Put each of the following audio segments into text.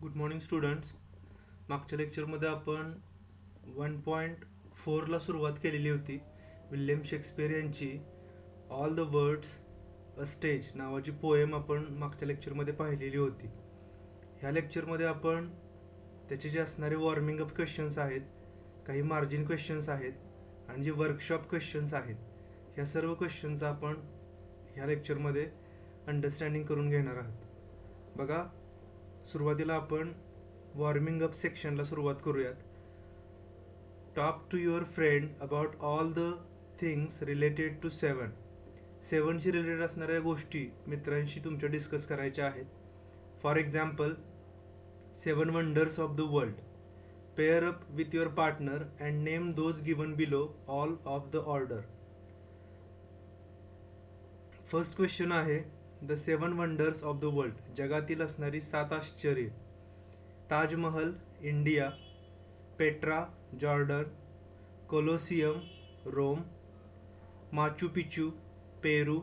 Good morning students. मागच्या लेक्चरमध्ये आपण 1.4ला सुरुवात केलेली होती. विल्यम शेक्सपियर यांची all the words a stage नावाची पोएम आपण मागच्या लेक्चरमध्ये पाहिलेली होती. ह्या लेक्चरमध्ये आपण त्याचे जे असणारे वॉर्मिंग अप क्वेश्चन्स आहेत, काही मार्जिन क्वेश्चन्स आहेत आणि जे वर्कशॉप क्वेश्चन्स आहेत, ह्या सर्व क्वेश्चनचा आपण ह्या लेक्चरमध्ये अंडरस्टँडिंग करून घेणार आहोत. बघा, सुरुवातीला आपण वॉर्मिंग अप सेक्शनला सुरुवात करूयात. Talk to your friend about all the things related to सेवनशी रिलेटेड असणाऱ्या गोष्टी मित्रांशी तुमच्या डिस्कस करायच्या आहेत. For example, 7 wonders of the world. Pair up with your partner and name those given below all of the order. First question आहे the 7 wonders of the world. जगातील असणारी 7 आश्चर्ये. Taj Mahal, India. Petra, Jordan. Colosseum, Rome. Machu Picchu, Peru.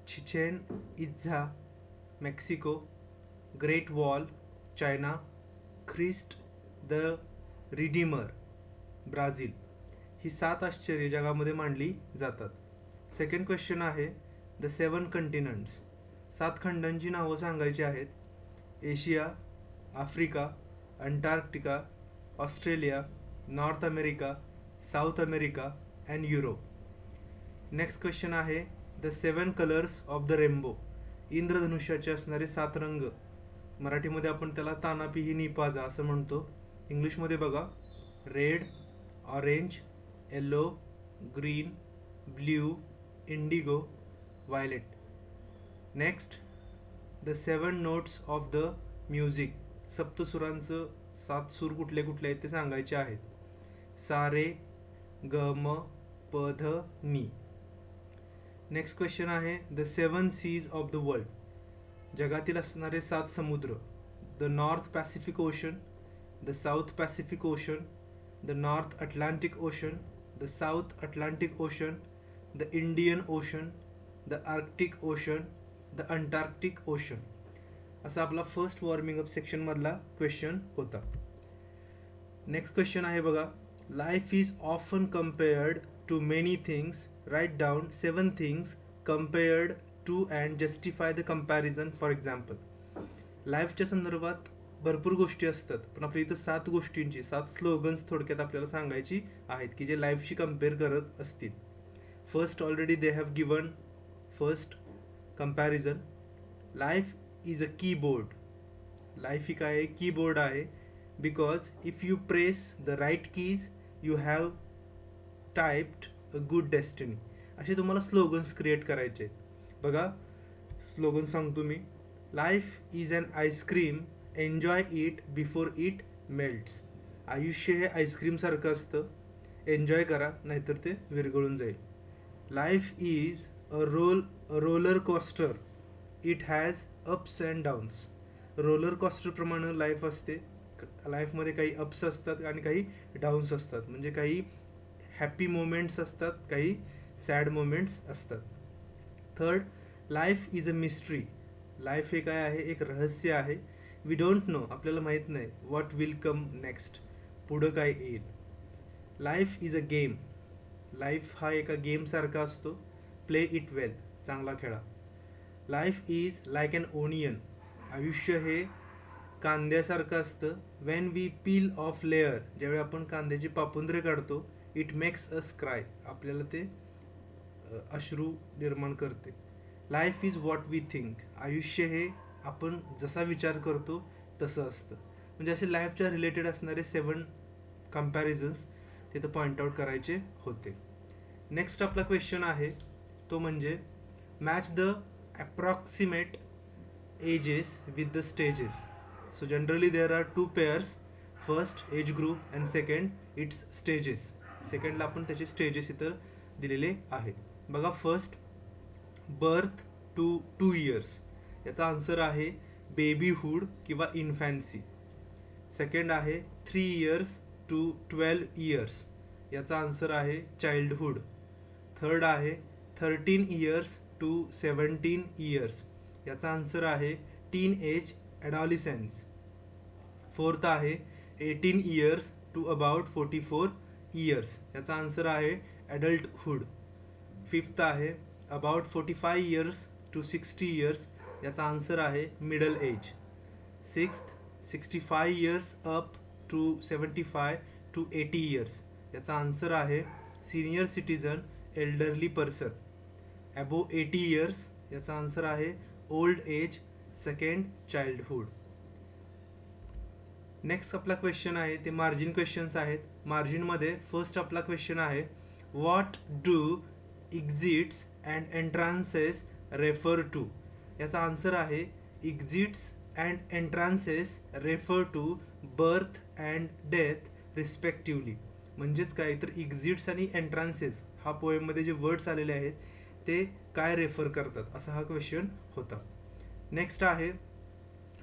Chichen Itza, Mexico. Great wall, China. Christ the Redeemer, Brazil. ही 7 आश्चर्ये जगामध्ये मांडली जातात. Second question आहे द 7 कंटिनेंट्स. 7 खंडांची नावं सांगायची आहेत. Asia, Africa, Antarctica, Australia, North America, South America and Europe. Next question आहे the 7 colours of the rainbow. इंद्रधनुष्याचे असणारे 7 रंग. मराठीमध्ये आपण त्याला तानापिही निपाजा असं म्हणतो. इंग्लिशमध्ये बघा, red, orange, yellow, green, blue, indigo, violet. Next the 7 notes of the music. सप्तसुरांचं 7 सूर कुठले कुठले आहेत ते सांगायचे आहेत. सा रे ग म प ध नी. नेक्स्ट क्वेश्चन आहे the 7 seas of the world. जगातील असणारे 7 समुद्र. The north Pacific ocean, the south Pacific ocean, the north Atlantic ocean, the south Atlantic ocean, the Indian ocean, the Arctic ocean, the Antarctic ocean. असा आपला first warming up सेक्शनमधला question होता. Next question आहे बघा, life is often compared to many things. Right down 7 things compared to and justify the comparison. For example, लाईफच्या संदर्भात भरपूर गोष्टी असतात, पण आपल्या इथं 7 गोष्टींची 7 स्लोगन्स थोडक्यात आपल्याला सांगायची आहेत की जे लाईफशी कम्पेअर करत असतील. First already they have given first comparison. Life is a keyboard. Life ही काय आहे? कीबोर्ड आहे. Because if you press the right keys you have typed a good destiny. असे तुम्हाला स्लोगन्स क्रिएट करायचे आहेत. बघा, स्लोगन सांगतो मी. Life is an ice cream, enjoy it before it melts. आयुष्य हे आईस्क्रीमसारखं असतं, एन्जॉय करा नाहीतर ते विरघळून जाईल. Life is a roller coaster, it has ups and downs. Roller कॉस्टरप्रमाणे लाईफ असते. लाईफमध्ये काही अप्स असतात आणि काही डाऊन्स असतात. म्हणजे काही हॅपी मोमेंट्स असतात, काही सॅड मोमेंट्स असतात. Third, life is a mystery. Life हे काय आहे? एक रहस्य आहे. वी डोंट नो, आपल्याला माहीत नाही व्हॉट विल कम नेक्स्ट, पुढं काय येईल. Life is a game. Life हा एका गेमसारखा असतो. प्ले इट वेल, चांगला खेळा. Life is like an onion. आयुष्य हे कांद्यासारखं असतं. When we peel off layer, ज्यावेळी आपण कांद्याची पापुंद्रे काढतो, इट मेक्स अस क्राय, आपल्याला ते अश्रू निर्माण करते. Life is what we think. आयुष्य हे आपण जसा विचार करतो तसं असतं. म्हणजे असे लाईफच्या रिलेटेड असणारे 7 कम्पॅरिझन्स तिथं पॉईंट आउट करायचे होते. नेक्स्ट आपला क्वेश्चन आहे तो म्हणजे match the approximate ages with the stages. So generally there are 2 pairs. First age group and second its stages. सेकंडला आपण त्याचे स्टेजेस इथं दिलेले आहेत. बघा, फर्स्ट बर्थ टू 2 इयर्स. याचा आन्सर आहे बेबीहूड किंवा इन्फॅन्सी. सेकंड आहे 3 इयर्स टू 12 इयर्स. याचा आन्सर आहे चाइल्डहूड. थर्ड आहे 13 इयर्स टू 17 इयर्स. याचा आन्सर आहे टीन एज ॲडॉलिसेन्स. फोर्थ आहे 18 इयर्स टू अबाउट 44 इयर्स, याचा आन्सर आहे ॲडल्टहूड. फिफ्थ आहे अबाउट 45 इयर्स टू 60 इयर्स, याचा आन्सर आहे middle age. Sixth 65 years up to 75 to 80 years, याचा आन्सर आहे senior citizen, elderly person. Above 80 years, याचा answer आहे old age, second childhood. Next आपला क्वेश्चन आहे ते मार्जिन क्वेश्चन्स आहेत. मार्जिनमध्ये फर्स्ट आपला क्वेश्चन आहे what do exits and entrances refer to, याचा आन्सर आहे exits and entrances refer to birth and death respectively. म्हणजेच काय तर एक्झिट्स आणि एंट्रान्सेस हा पोएममध्ये जे वर्ड्स आलेले आहेत ते काय रेफर करतात, असा हा क्वेश्चन होता. नेक्स्ट आहे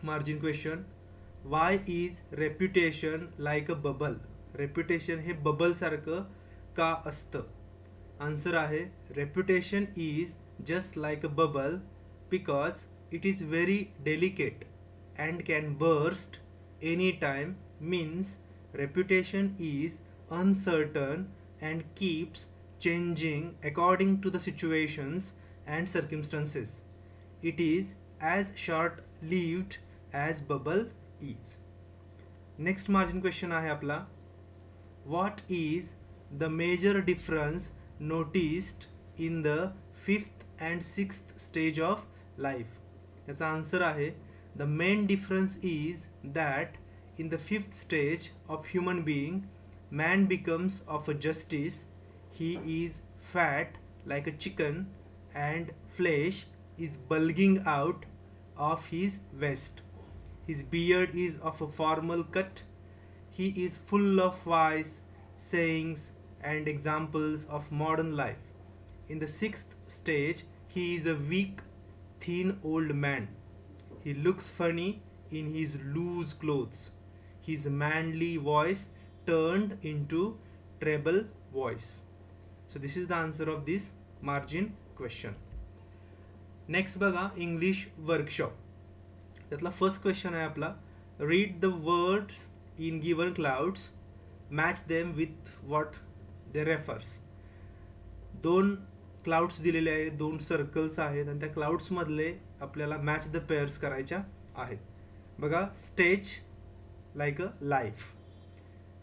margin question Y is reputation like a bubble, reputation हे बबल सारखं का असतं. आन्सर आहे reputation is just like a bubble because it is very delicate and can burst any time. Means reputation is uncertain and keeps changing according to the situations and circumstances. It is as short lived as bubble is. Next margin question आहे आपला what is the major difference noticed in the fifth and sixth stage of life. याचा answer आहे the main difference is that in the fifth stage of human being, man becomes of a justice. He is fat like a chicken and flesh is bulging out of his vest. His beard is of a formal cut. He is full of wise sayings and examples of modern life. In the sixth stage, he is a weak, thin old man. He looks funny in his loose clothes. His manly voice turned into treble voice. So this is the answer of this margin question. Next बघा English workshop. त्यातला first question आहे आपला read the words in given clouds match them with what they refers. दोन clouds दिलेले आहेत, दोन circles आहेत आणि त्या क्लाउड्समधले आपल्याला मॅच द पेअर्स करायच्या आहेत. बघा stage like a life.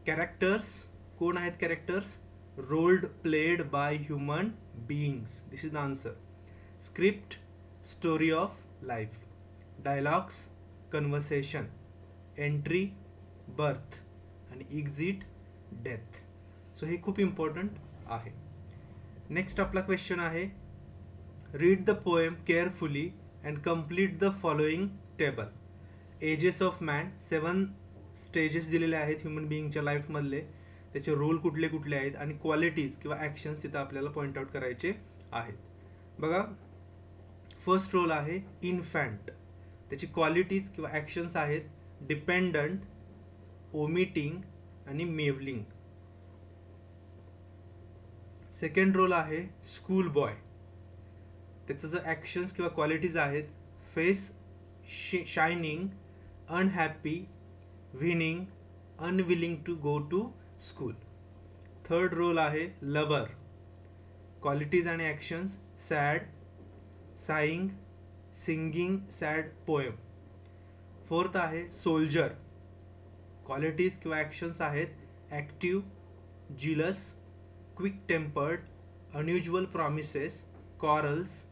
Characters कोण आहेत characters roles played by human beings. This is the answer. Script story of life. Dialogues conversation. Entry birth आणि एक्झिट डेथ. सो हे खूप इम्पॉर्टंट आहे. नेक्स्ट आपला क्वेश्चन आहे read the poem carefully and complete the following table. Ages of man 7 stages दिलेले आहेत human बिईंगच्या लाईफमधले, त्याचे role कुठले कुठले आहेत आणि क्वालिटीज किंवा ॲक्शन्स तिथं आपल्याला पॉईंट आउट करायचे आहेत. बघा फर्स्ट रोल आहे इन्फॅन्ट. त्याची क्वालिटीज किंवा ॲक्शन्स आहेत डिपेंडंट, ओमिटिंग आणि मेवलिंग. सेकंड रोल आहे स्कूल बॉय. त्याचं जर ॲक्शन्स किंवा क्वालिटीज आहेत face shining, unhappy, whining, unwilling to go to school. Third role आहे लवर. क्वालिटीज आणि actions sad, sighing, singing sad poem. Fourth आहे सोल्जर. क्वालिटीज किंवा ॲक्शन्स आहेत active, jealous, quick tempered, unusual promises, quarrels,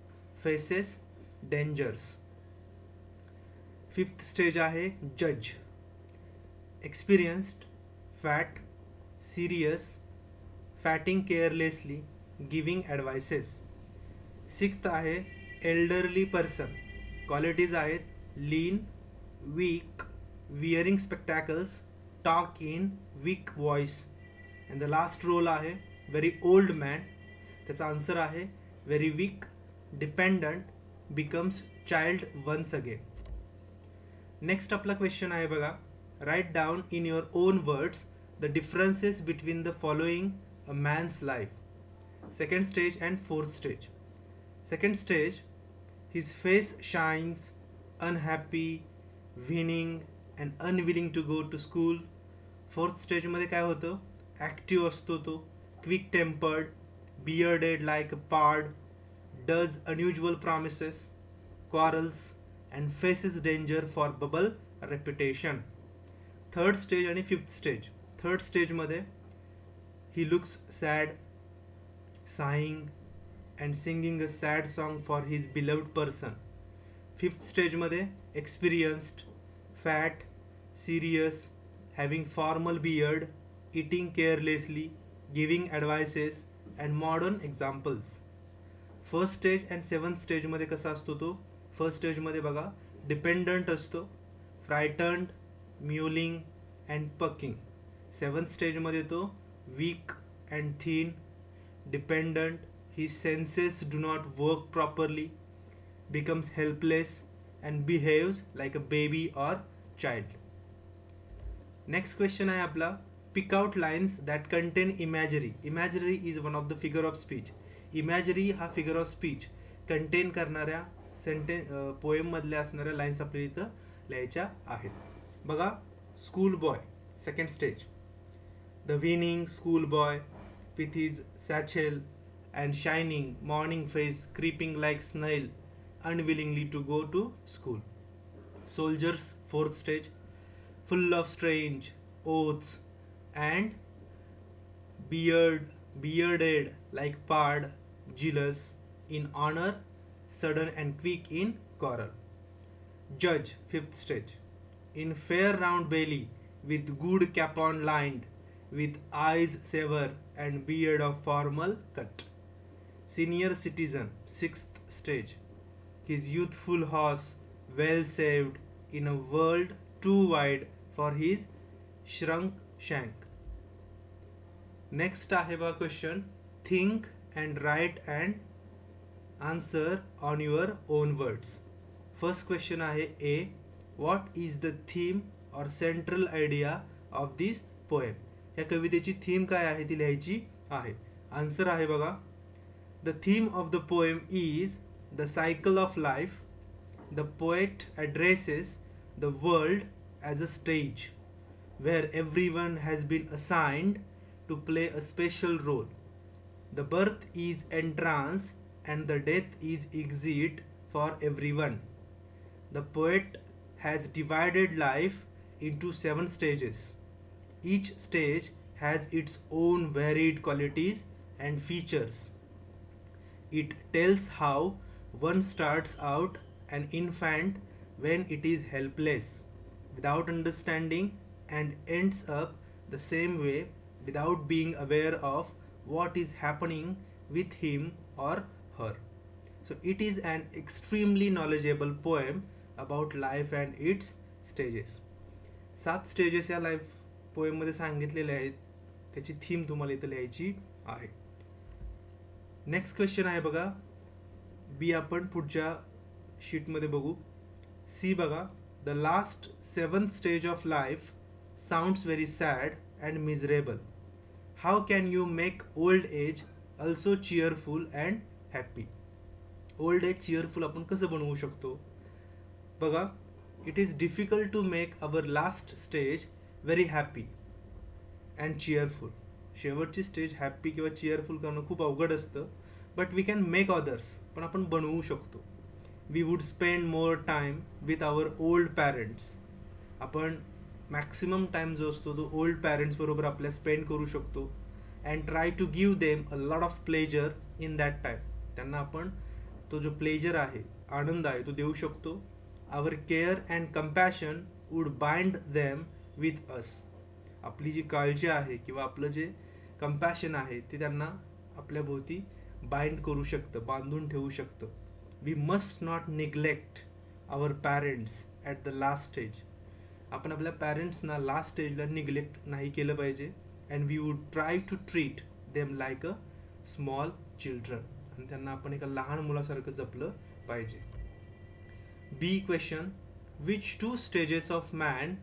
faces, dangers. Fifth stage आहे जज. Experienced, fat, serious, fatting carelessly, giving advices. Sixth आहे elderly person. Qualities आहेत लीन, weak, wearing spectacles, talk in weak voice. And the last role आहे very old man. त्याचा answer आहे very weak, dependent, becomes child once again. Next आपला question आहे बघा right down in your own words the differences between the following a man's life. Second stage and fourth stage. Second stage his face shines, unhappy, whining, and unwilling to go to school. Fourth स्टेजमध्ये काय होतं, active असतो तो, quick tempered, bearded like a pard, does unusual promises, quarrels and faces danger for bubble reputation. Third stage आणि fifth stage. Third स्टेजमध्ये he looks sad, sighing and singing a sad song for his beloved person. Fifth स्टेजमध्ये experienced, fat, serious, having formal beard, eating carelessly, giving advices and modern examples. First stage and seventh स्टेजमध्ये कसा असतो तो, first स्टेजमध्ये बघा dependent असतो, frightened, mewling and puking. Seventh स्टेजमध्ये तो weak and thin, dependent, he senses do not work properly, becomes helpless and behaves like a baby or child. Next question आहे आपला, pick out lines that contain imagery. Imagery is one of the figure of speech. Imagery हा figure of speech content करणाऱ्या पोएममधल्या असणाऱ्या lines आपल्याला इथं लिहायच्या आहेत. बघा, school boy second stage. The whining school boy with his satchel and shining morning face creeping like snail unwillingly to go to school. Soldiers fourth stage. Full of strange oaths and bearded like pard, jealous in honor, sudden and quick in quarrel. Judge fifth stage. In fair round belly, with good cap on lined, with eyes severe and beard of formal cut. Senior citizen sixth stage. His youthful horse well saved in a world too wide for his shrunk shank. Next आहे बघा question, think and write and answer on your own words. First question आहे A, what is the theme और central idea of this poem. या कवितेची theme काय आहे ती लिहायची आहे. आन्सर आहे बघा, the theme of the poem is the cycle of life. The poet addresses the world as a stage where everyone has been assigned to play a special role. The birth is entrance and the death is exit for everyone. The poet has divided life into 7 stages. Each stage has its own varied qualities and features. It tells how one starts out an infant when it is helpless, without understanding, and ends up the same way without being aware of what is happening with him or her. So it is an extremely knowledgeable poem about life and its stages. 7 stages या life पोएममध्ये सांगितलेले आहेत. त्याची theme तुम्हाला इथं लिहायची आहे. Next question आहे बघा, बी आपण पुढच्या शीटमध्ये बघू. सी बघा, the last 7th stage of life sounds very sad and miserable. How can you make old age also cheerful and happy. Old age cheerful आपण कसं बनवू शकतो बघा. It is difficult to make our last stage very happy and cheerful. शेवटची stage happy किंवा cheerful करणं खूप अवघड असतं, but we can make others, पण आपण बनवू शकतो. We would spend more time with our old parents. आपण मॅक्सिमम टाईम जो असतो तो ओल्ड पॅरेंट्स बरोबर आपल्या स्पेंड करू शकतो. And try to give them a lot of pleasure in that time. त्यांना आपण तो जो प्लेजर आहे, आनंद आहे, तो देऊ शकतो. Our care and compassion would bind them with us. आपली जी काळजी आहे किंवा आपलं जे कंपॅशन आहे ते त्यांना आपल्या भोवती बाइंड करू शकतं, बांधून ठेवू शकतं. We must not neglect our parents at the last stage. आपण आपल्या पॅरेंट्सना लास्ट स्टेजला निग्लेक्ट नाही केलं पाहिजे. And we would try to treat them like a small children. आणि त्यांना आपण एका लहान मुलासारखं जपलं पाहिजे. B question, which 2 stages of man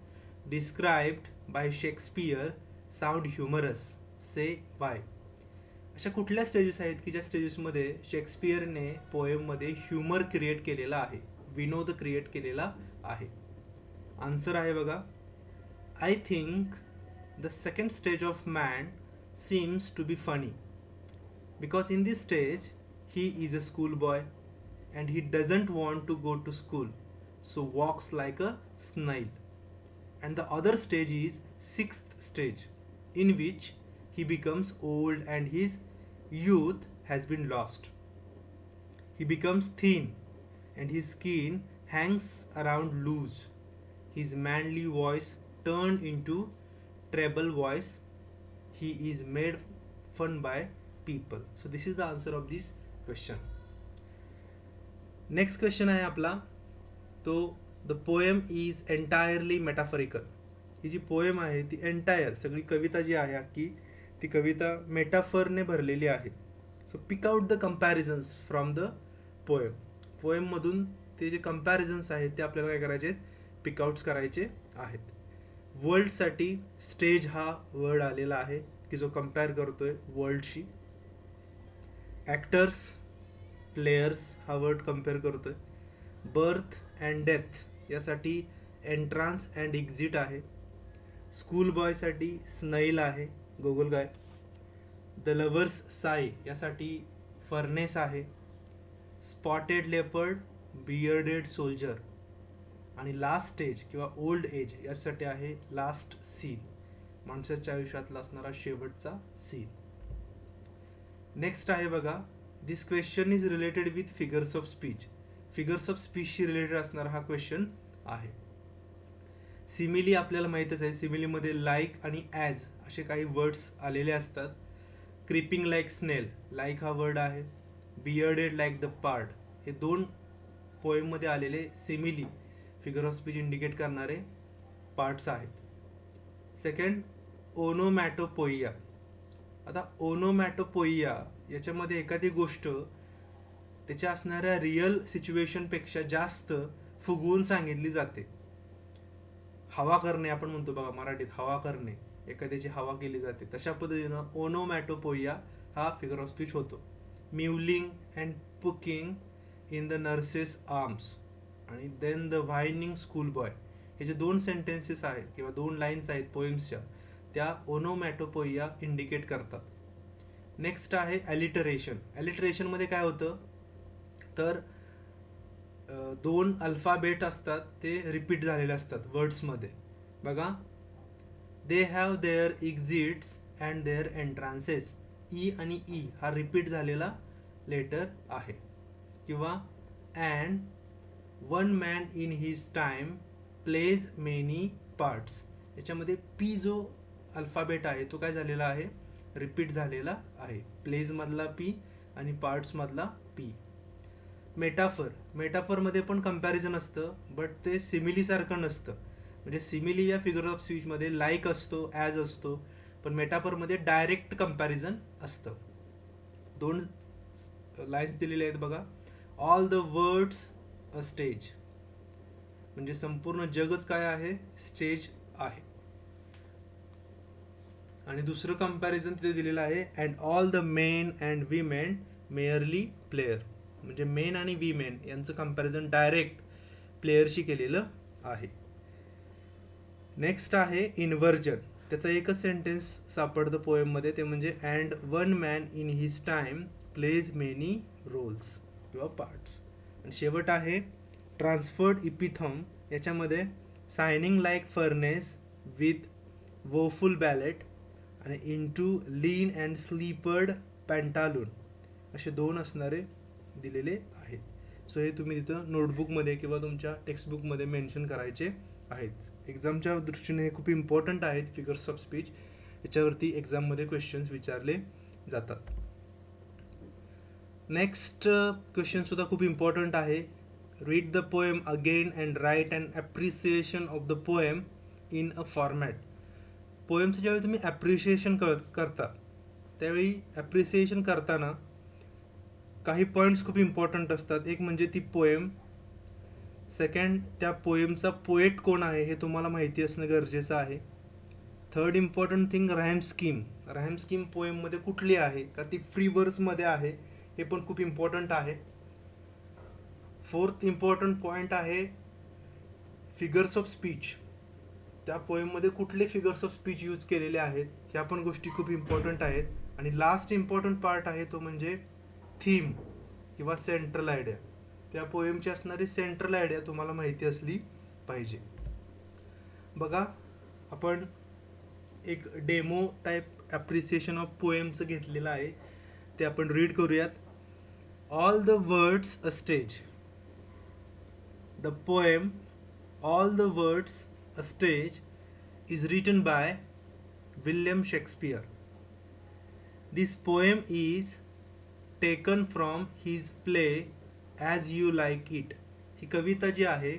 described by Shakespeare sound humorous, say why. अशा कुठल्या स्टेजेस आहेत की ज्या स्टेजेसमध्ये शेक्सपियरने पोएममध्ये ह्युमर क्रिएट केलेला आहे, विनोद क्रिएट केलेला आहे. आन्सर आहे बघा, I think the second stage of man seems to be funny because in this stage he is a schoolboy and he doesn't want to go to school, so walks like a snail. And the other stage is sixth stage, in which he becomes old and his youth has been lost. He becomes thin and his skin hangs around loose. His manly voice turned into treble voice. He is made fun by people. So this is the answer of this question. Next question आहे आपला तो, the poem is entirely metaphorical. ही जी poem आहे ती entire सगळी कविता जी आहे अख्खी ती कविता मेटाफरने भरलेली आहे. So pick out the comparisons from the poem. पोएममधून ते जे कंपॅरिझन्स आहेत ते आपल्याला काय करायचे आहेत, पिकआउट्स करायचे आहेत. वर्ल्डसाठी स्टेज हा वर्ड आलेला आहे की जो कम्पेअर करतोय वर्ल्डशी. ॲक्टर्स प्लेयर्स हा वर्ड कम्पेअर करतोय. बर्थ अँड डेथ यासाठी एंट्रान्स अँड एक्झिट आहे. स्कूल बॉयसाठी स्नैल आहे, गोगलगाय. द लवर्स साय यासाठी फर्नेस आहे. Spotted leopard bearded soldier. आणि लास्ट स्टेज किंवा ओल्ड एज यासाठी आहे लास्ट सीन, माणसाच्या आयुष्यातला असणारा शेवटचा सीन. नेक्स्ट आहे बघा, this question is related with figures of speech. Figures of स्पीचशी रिलेटेड असणारा हा क्वेश्चन आहे. सिमिली आपल्याला माहीतच आहे, सिमिलीमध्ये लाईक आणि ॲज असे काही वर्ड्स आलेले असतात. क्रिपिंग लाईक स्नेल, लाईक हा वर्ड आहे. बियर्डेड लाईक द पार्ट, हे दोन पोएममध्ये आलेले simile figure of speech indicate करणारे पार्ट्स आहेत. सेकंड, ओनोमॅटोपोइया. आता ओनोमॅटोपोइया याच्यामध्ये एखादी गोष्ट त्याच्या असणाऱ्या रिअल सिच्युएशनपेक्षा जास्त फुगवून सांगितली जाते. हवा करणे आपण म्हणतो बघा मराठीत, हवा करणे, एखाद्याची हवा केली जाते, तशा पद्धतीनं ओनोमॅटोपोइया हा फिगर ऑफ स्पीच होतो. Mewling and puking in the nurse's arms आणि then the whining school boy, हे जे दोन सेंटेन्सेस आहेत किंवा दोन लाईन्स आहेत पोएम्सच्या, त्या ओनोमॅटोपोइया इंडिकेट करतात. नेक्स्ट आहे ॲलिटरेशन. ॲलिटरेशनमध्ये काय होतं तर दोन अल्फाबेट असतात ते रिपीट झालेले असतात वर्ड्समध्ये. बघा, they have their exits and their entrances. E आणि ई हा रिपीट झालेला लेटर आहे. किंवा and one man in his time plays many parts, याच्यामध्ये पी जो अल्फाबेट आहे तो काय झालेला आहे, रिपीट झालेला आहे. प्लेज मधला पी आणि पार्ट्स मधला पी. मेटाफर, मेटाफरमध्ये पण कंपॅरिझन असतं बट ते सिमिलीसारखं नसतं. म्हणजे सिमिली या फिगर ऑफ स्पीचमध्ये लाईक असतो, ॲज असतो, पण मेटाफरमध्ये डायरेक्ट कंपॅरिझन असतं. दोन लाईन्स दिलेले आहेत बघा. All the words a stage, म्हणजे संपूर्ण जगच काय आहे, स्टेज आहे. आणि दुसरं कंपॅरिझन तिथे दिलेलं आहे, and all the men and women merely player, म्हणजे मेन आणि विमेन यांचं कंपॅरिझन डायरेक्ट प्लेयरशी केलेलं आहे. नेक्स्ट आहे इन्व्हर्जन. त्याचा एकच सेंटेन्स सापडतं पोएममध्ये, ते म्हणजे and one man in his time plays many roles किंवा पार्ट्स. आणि शेवट आहे ट्रान्सफर्ड इपिथम. याच्यामध्ये sighing like furnace with woeful ballad आणि into lean and slippered pantaloon असे दोन असणारे दिलेले आहेत. सो हे तुम्ही तिथं नोटबुकमध्ये किंवा तुमच्या टेक्स्टबुकमध्ये मेन्शन करायचे आहेत. एक्झामच्या दृष्टीने हे खूप इम्पॉर्टंट आहेत फिगर्स ऑफ स्पीच. याच्यावरती एक्झाममध्ये क्वेश्चन्स विचारले जातात. नेक्स्ट क्वेश्चन सुद्धा खूप इम्पॉर्टंट आहे. Read the poem again and write and appreciation of the poem in a format. पोएमचं ज्यावेळी तुम्ही ॲप्रिशिएशन करता त्यावेळी ॲप्रिसिएशन करताना काही पॉईंट्स खूप इम्पॉर्टंट असतात. एक म्हणजे ती पोएम, सेकंड त्या पोएमचा पोएट कोण आहे हे तुम्हाला माहिती असणं गरजेचं आहे. Third important thing rhyme scheme. Rhyme scheme पोएममध्ये कुठली आहे का ती फ्री वर्समध्ये आहे हे पण खूप इम्पॉर्टंट आहे. फोर्थ इम्पॉर्टंट पॉईंट आहे फिगर्स ऑफ स्पीच, त्या पोएममध्ये कुठले फिगर्स ऑफ स्पीच यूज केलेले आहेत ह्या पण गोष्टी खूप इम्पॉर्टंट आहेत. आणि लास्ट इम्पॉर्टंट पार्ट आहे तो म्हणजे थीम किंवा सेंट्रल आयडिया. त्या पोएमची असणारी सेंट्रल आयडिया तुम्हाला माहिती असली पाहिजे. बघा, आपण एक डेमो टाईप ॲप्रिसिएशन ऑफ पोएमचं घेतलेलं आहे, ते आपण रीड करूयात. All the words a stage. The poem all the words a stage is written by William Shakespeare. This poem is taken from his play As You Like It. ही कविता जी आहे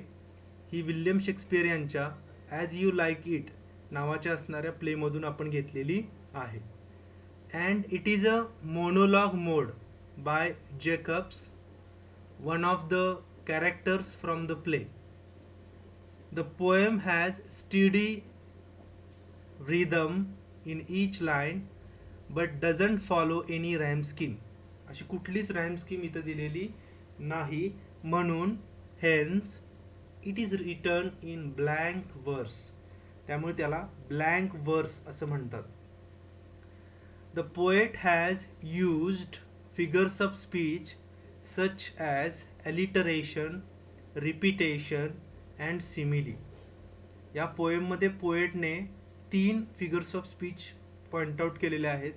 ही William Shakespeare यांच्या as you like it नावाच्या असणाऱ्या प्लेमधून आपण घेतलेली आहे. And it is a monologue mode bye Jacob's, one of the characters from the play. The poem has study rhythm in each line but doesn't follow any rhyme scheme. अशी कुठलीच rhyme scheme इथं दिलेली नाही, म्हणून hence it is written in blank verse. त्यामुळे त्याला blank verse असं म्हणतात. The poet has used figures of speech such as alliteration, repetition and simile. या पोएममध्ये पोएटने 3 figures of speech point out केलेले आहेत.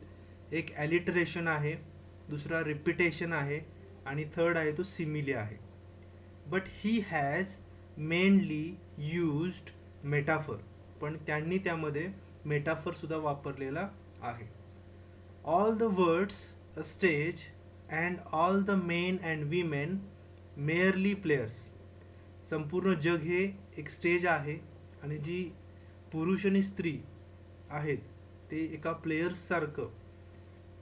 एक ॲलिटरेशन आहे, दुसरा रिपिटेशन आहे आणि थर्ड आहे तो सिमिली आहे. But he has mainly used metaphor, पण त्यांनी त्यामध्ये मेटाफरसुद्धा वापरलेला आहे. All the words a stage and all the men and women merely players. संपूर्ण जग हे एक स्टेज आहे आणि जी पुरुष आणि स्त्री आहेत ते एका प्लेयर्ससारखं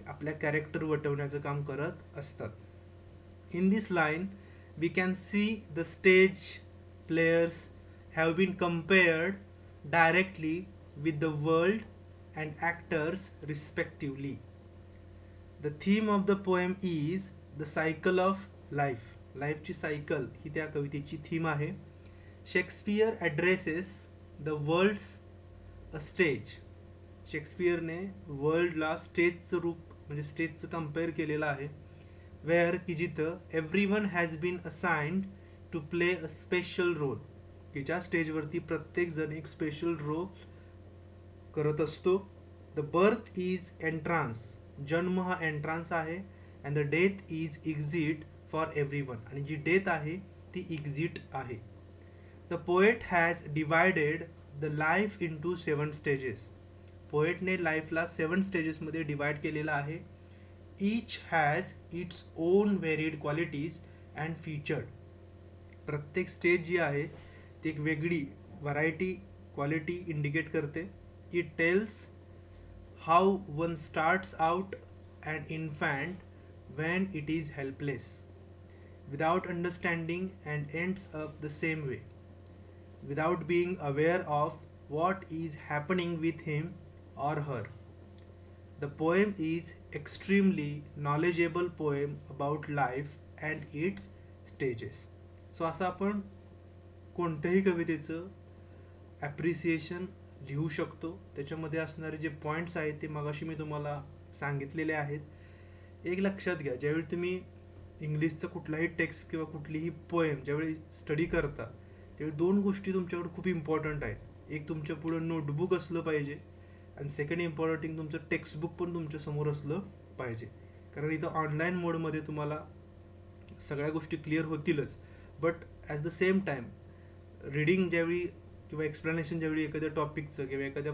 आपल्या कॅरेक्टर वटवण्याचं काम करत असतात. In this line we can see the stage players have been compared directly with the world and actors respectively. The theme of the poem is the cycle of life. लाईफची सायकल ही त्या कवितेची theme आहे. Shakespeare addresses the world's a stage. शेक्सपियरने वर्ल्डला स्टेजचं रूप म्हणजे स्टेजचं कम्पेअर केलेलं आहे. वेअर की जिथं every one has been assigned to play a special role, की ज्या स्टेजवरती प्रत्येकजण एक स्पेशल रोल करत असतो. The birth is entrance. जन्म हा एंट्रान्स आहे. And the death is exit for every one. आणि जी डेथ आहे ती एक्झिट आहे. The poet has divided the life into 7 stages. पोएटने लाईफला 7 स्टेजेसमध्ये डिवाइड केलेला आहे. Each has its own varied qualities and featured. प्रत्येक स्टेज जी आहे ती एक वेगळी व्हरायटी क्वालिटी इंडिकेट करते. It tells how one starts out and infant when it is helpless, without understanding, and ends up the same way, without being aware of what is happening with him or her. The poem is extremely knowledgeable poem about life and its stages. So असं आपण कोणत्याही कवितेचं appreciation लिहू शकतो. त्याच्यामध्ये असणारे जे points आहेत ते मगाशी मी तुम्हाला सांगितलेले आहेत. एक लक्षात घ्या, ज्यावेळी तुम्ही इंग्लिशचं कुठलाही टेक्स्ट किंवा कुठलीही पोएम ज्यावेळी स्टडी करता त्यावेळी 2 गोष्टी तुमच्याकडे खूप इम्पॉर्टंट आहेत. एक तुमच्या पुढं नोटबुक असलं पाहिजे आणि सेकंड इम्पॉर्टंट थिंग तुमचं टेक्स्टबुक पण तुमच्या समोर असलं पाहिजे. कारण इथं ऑनलाईन मोडमध्ये तुम्हाला सगळ्या गोष्टी क्लिअर होतीलच, but at the same time reading ज्यावेळी किंवा एक्सप्लेनेशन ज्यावेळी एखाद्या टॉपिकचं किंवा एखाद्या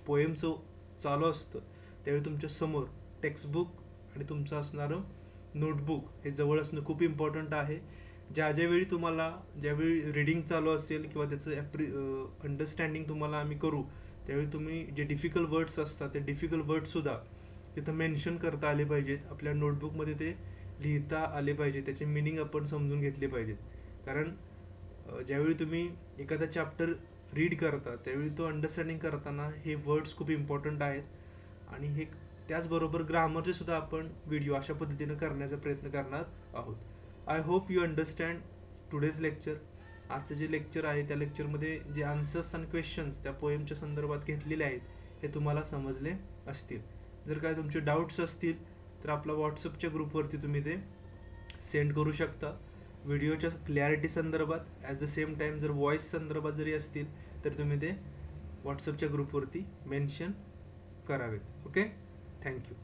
पोएमचं चालू असतं त्यावेळी तुमच्या समोर टेक्स्टबुक आणि तुमचं असणारं नोटबुक हे जवळ असणं खूप इम्पॉर्टंट आहे. ज्यावेळी तुम्हाला ज्यावेळी रीडिंग चालू असेल किंवा त्याचं अंडरस्टँडिंग तुम्हाला आम्ही करू त्यावेळी तुम्ही जे डिफिकल्ट वर्ड्स असतात ते डिफिकल्ट वर्ड्ससुद्धा तिथं मेन्शन करता आले पाहिजेत. आपल्या नोटबुकमध्ये ते लिहिता आले पाहिजे, त्याचे मिनिंग आपण समजून घेतले पाहिजेत. कारण ज्यावेळी तुम्ही एखादा चॅप्टर रीड करता त्यावेळी तो अंडरस्टँडिंग करताना हे वर्ड्स खूप इम्पॉर्टंट आहेत. आणि हे त्याचबरोबर ग्रामरचे सुद्धा आपण व्हिडिओ अशा पद्धतीनं करण्याचा प्रयत्न करणार आहोत. I hope you understand today's lecture. आजचं जे लेक्चर आहे त्या लेक्चरमध्ये जे आन्सर्स आणि क्वेश्चन्स त्या पोएमच्या संदर्भात घेतलेले आहेत हे तुम्हाला समजले असतील. जर काय तुमचे डाऊट्स असतील तर आपला व्हॉट्सअपच्या ग्रुपवरती तुम्ही ते सेंड करू शकता. व्हिडिओच्या क्लॅरिटी संदर्भात ॲट द सेम टाईम जर व्हॉईस संदर्भात जरी असतील तर तुम्ही ते व्हॉट्सअपच्या ग्रुपवरती मेन्शन करावेत. Okay, thank you.